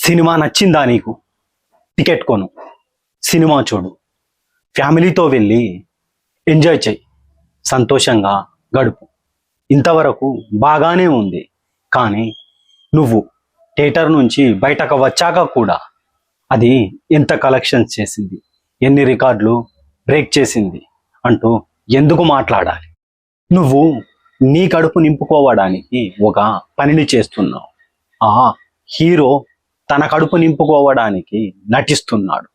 Cinema నచ్చిందా నీకు? Ticket కొను, సినిమా చూడు, ఫ్యామిలీతో వెళ్ళి ఎంజాయ్ చెయ్యి, సంతోషంగా గడుపు. ఇంతవరకు బాగానే ఉంది. కానీ నువ్వు థియేటర్ నుంచి బయటకు వచ్చాక కూడా అది ఎంత కలెక్షన్స్ చేసింది, ఎన్ని రికార్డులు బ్రేక్ చేసింది అంటూ ఎందుకు మాట్లాడాలి? నువ్వు నీ కడుపు నింపుకోవడానికి ఒక పనిని చేస్తున్నావు. ఆ హీరో తన కడుపు నింపుకోవడానికి నటిస్తున్నాడు.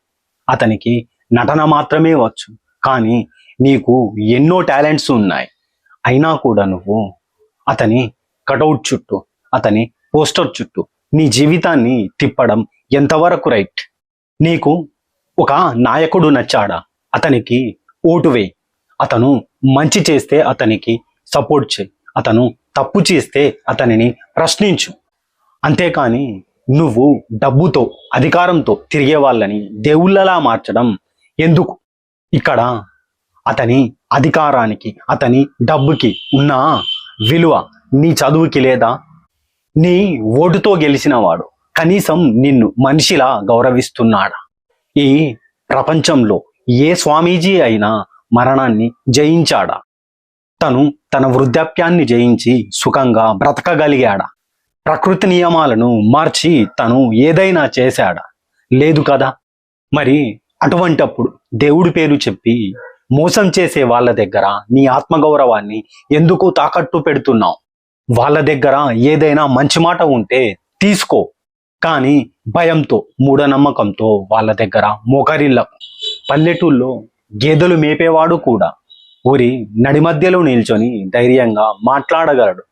అతనికి నటన మాత్రమే వచ్చు, కానీ నీకు ఎన్నో టాలెంట్స్ ఉన్నాయి. అయినా కూడా నువ్వు అతని కటౌట్ చుట్టూ, అతని పోస్టర్ చుట్టూ నీ జీవితాన్ని తిప్పడం ఎంతవరకు రైట్? నీకు ఒక నాయకుడు నచ్చాడా? అతనికి ఓటు వేయి. అతను మంచి చేస్తే అతనికి సపోర్ట్ చేయి, అతను తప్పు చేస్తే అతనిని ప్రశ్నించు. అంతేకాని నువ్వు డబ్బుతో, అధికారంతో తిరిగే వాళ్ళని దేవుళ్ళలా మార్చడం ఎందుకు? ఇక్కడ అతని అధికారానికి, అతని డబ్బుకి ఉన్న విలువ నీ చదువుకి లేదా? నీ ఓటుతో గెలిచిన వాడు కనీసం నిన్ను మనిషిలా గౌరవిస్తున్నాడా? ఈ ప్రపంచంలో ఏ స్వామీజీ అయినా మరణాన్ని జయించాడా? తను తన వృద్ధాప్యాన్ని జయించి సుఖంగా బ్రతకగలిగాడా? ప్రకృతి నియమాలను మార్చి తను ఏదైనా చేశాడా? లేదు కదా. మరి అటువంటప్పుడు దేవుడి పేరు చెప్పి మోసం చేసే వాళ్ళ దగ్గర నీ ఆత్మగౌరవాన్ని ఎందుకు తాకట్టు పెడుతున్నావు? వాళ్ళ దగ్గర ఏదైనా మంచి మాట ఉంటే తీసుకో, కానీ భయంతో, మూఢనమ్మకంతో వాళ్ళ దగ్గర మోకరిల్లకు. పల్లెటూళ్ళలో గేదెలు మేపేవాడు కూడా ఊరి నడిమధ్యలో నిల్చొని ధైర్యంగా మాట్లాడగలడు.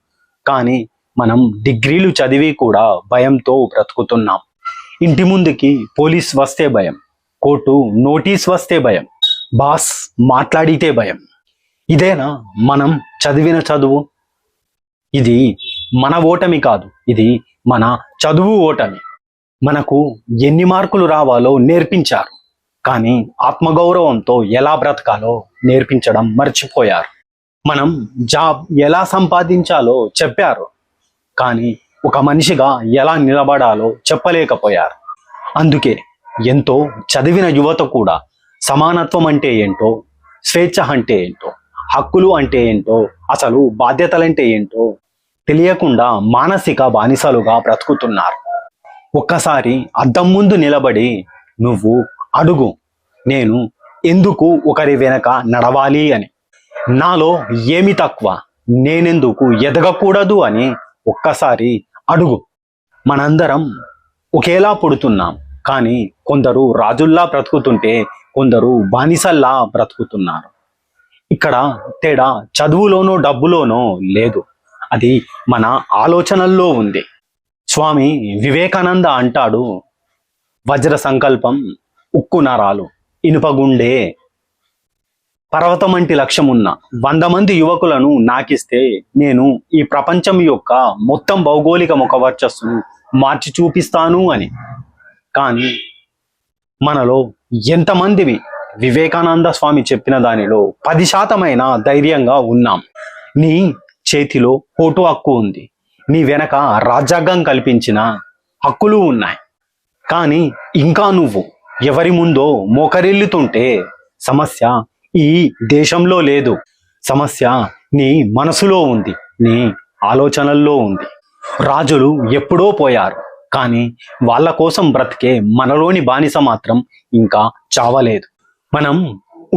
కానీ మనం డిగ్రీలు చదివి కూడా భయంతో బ్రతుకుతున్నాం. ఇంటి ముందుకి పోలీస్ వస్తే భయం, కోర్టు నోటీస్ వస్తే భయం, బాస్ మాట్లాడితే భయం. ఇదేనా మనం చదివిన చదువు? ఇది మన ఓటమి కాదు, ఇది మన చదువు ఓటమి. మనకు ఎన్ని మార్కులు రావాలో నేర్పించారు, కానీ ఆత్మగౌరవంతో ఎలా బ్రతకాలో నేర్పించడం మర్చిపోయారు. మనం జాబ్ ఎలా సంపాదించాలో చెప్పారు, కానీ ఒక మనిషిగా ఎలా నిలబడాలో చెప్పలేకపోయారు. అందుకే ఎంతో చదివిన యువత కూడా సమానత్వం అంటే ఏంటో, స్వేచ్ఛ అంటే ఏంటో, హక్కులు అంటే ఏంటో, అసలు బాధ్యతలంటే ఏంటో తెలియకుండా మానసిక బానిసలుగా బ్రతుకుతున్నారు. ఒక్కసారి అద్దం ముందు నిలబడి నువ్వు అడుగు, నేను ఎందుకు ఒకరి వెనక నడవాలి అని? నాలో ఏమి తక్కువ, నేనెందుకు ఎదగకూడదు అని ఒక్కసారి అడుగు. మనందరం ఒకేలా పుడుతున్నాం, కానీ కొందరు రాజుల్లా బ్రతుకుతుంటే కొందరు బానిసల్లా బ్రతుకుతున్నారు. ఇక్కడ తేడా చదువులోనో డబ్బులోనో లేదు, అది మన ఆలోచనల్లో ఉంది. స్వామి వివేకానంద అంటాడు, వజ్ర సంకల్పం, ఉక్కు నరాలు, ఇనుపగుండే. పర్వతమంటి లక్ష్యమున్న 100 మంది యువకులను నాకిస్తే నేను ఈ ప్రపంచం యొక్క మొత్తం భౌగోళిక ముఖవర్చస్సును మార్చి చూపిస్తాను అని. కానీ మనలో ఎంతమందివి వివేకానంద స్వామి చెప్పిన దానిలో 10% ధైర్యంగా ఉన్నాం? నీ చేతిలో ఓటు హక్కు ఉంది, నీ వెనక రాజ్యాంగం కల్పించిన హక్కులు ఉన్నాయి, కానీ ఇంకా నువ్వు ఎవరి ముందో మోకరిల్లుతుంటే సమస్య ఈ దేశంలో లేదు, సమస్య నీ మనసులో ఉంది, నీ ఆలోచనల్లో ఉంది. రాజులు ఎప్పుడో పోయారు, కానీ వాళ్ళ కోసం బ్రతికే మనలోని బానిస మాత్రం ఇంకా చావలేదు. మనం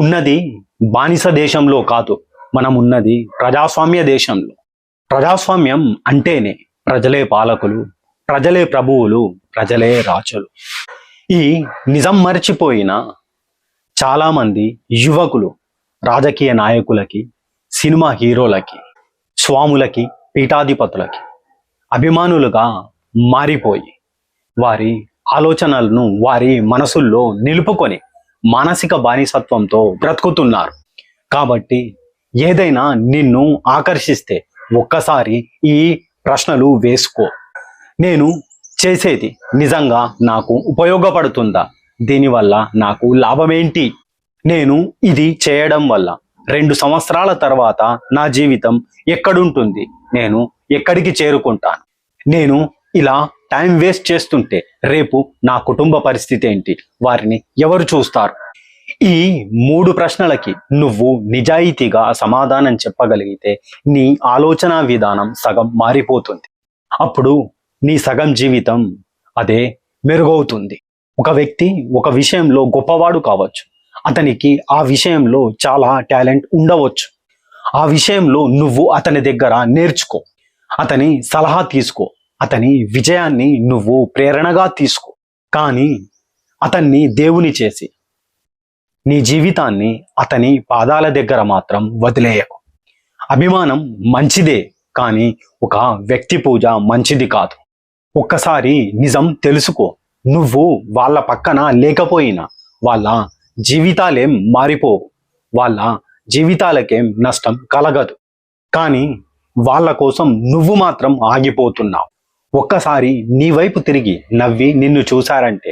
ఉన్నది బానిస దేశంలో కాదు, మనం ఉన్నది ప్రజాస్వామ్య దేశంలో. ప్రజాస్వామ్యం అంటేనే ప్రజలే పాలకులు, ప్రజలే ప్రభువులు, ప్రజలే రాజులు. ఈ నిజం మర్చిపోయిన చాలామంది యువకులు రాజకీయ నాయకులకి, సినిమా హీరోలకి, స్వాములకి, పీఠాధిపతులకి అభిమానులుగా మారిపోయి వారి ఆలోచనలను వారి మనసుల్లో నిలుపుకొని మానసిక బానిసత్వంతో బ్రతుకుతున్నారు. కాబట్టి ఏదైనా నిన్ను ఆకర్షిస్తే ఒక్కసారి ఈ ప్రశ్నలు వేసుకో. నేను చేసేది నిజంగా నాకు ఉపయోగపడుతుందా? దీనివల్ల నాకు లాభమేంటి? నేను ఇది చేయడం వల్ల 2 సంవత్సరాల తర్వాత నా జీవితం ఎక్కడుంటుంది? నేను ఎక్కడికి చేరుకుంటాను? నేను ఇలా టైం వేస్ట్ చేస్తుంటే రేపు నా కుటుంబ పరిస్థితి ఏంటి? వారిని ఎవరు చూస్తారు? ఈ 3 ప్రశ్నలకి నువ్వు నిజాయితీగా సమాధానం చెప్పగలిగితే నీ ఆలోచన విధానం సగం మారిపోతుంది. అప్పుడు నీ సగం జీవితం అదే మెరుగవుతుంది. ఒక వ్యక్తి ఒక విషయంలో గొప్పవాడు కావచ్చు. అతనికి ఆ విషయంలో చాలా టాలెంట్ ఉండవచ్చు. ఆ విషయంలో నువ్వు అతని దగ్గర నేర్చుకో, అతని సలహా తీసుకో, అతని విజయాన్ని నువ్వు ప్రేరణగా తీసుకో. కానీ అతన్ని దేవుని చేసి నీ జీవితాన్ని అతని పాదాల దగ్గర మాత్రం వదిలేయకు. అభిమానం మంచిదే, కానీ ఒక వ్యక్తి పూజ మంచిది కాదు. ఒక్కసారి నిజం తెలుసుకో. నువ్వు వాళ్ళ పక్కన లేకపోయినా వాళ్ళ జీవితాలేం మారిపోవు, వాళ్ళ జీవితాలకేం నష్టం కలగదు. కానీ వాళ్ళ కోసం నువ్వు మాత్రం ఆగిపోతున్నావు. ఒక్కసారి నీ వైపు తిరిగి నవ్వి నిన్ను చూశారంటే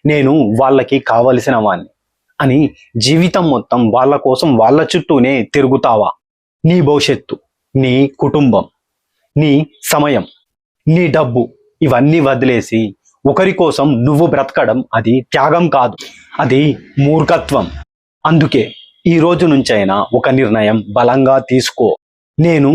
నేను వాళ్ళకి కావలసిన వాణ్ణి అని జీవితం మొత్తం వాళ్ళ కోసం వాళ్ళ చుట్టూనే తిరుగుతావా? నీ భవిష్యత్తు, నీ కుటుంబం, నీ సమయం, నీ డబ్బు ఇవన్నీ వదిలేసి ఒకరి కోసం నువ్వు బ్రతకడం అది త్యాగం కాదు, అది మూర్ఖత్వం. అందుకే ఈ రోజు నుంచైనా ఒక నిర్ణయం బలంగా తీసుకో. నేను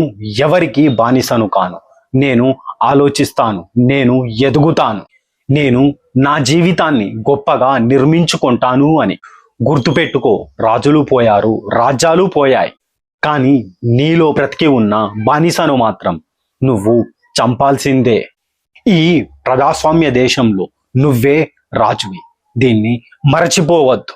ఎవరికి బానిసను కాను, నేను ఆలోచిస్తాను, నేను ఎదుగుతాను, నేను నా జీవితాన్ని గొప్పగా నిర్మించుకుంటాను అని. గుర్తుపెట్టుకో, రాజులు పోయారు, రాజ్యాలు పోయాయి, కానీ నీలో బ్రతికి ఉన్న బానిసను మాత్రం నువ్వు చంపాల్సిందే. ఈ ప్రజాస్వామ్య దేశంలో నువ్వే రాజువి, దీన్ని మరచిపోవద్దు.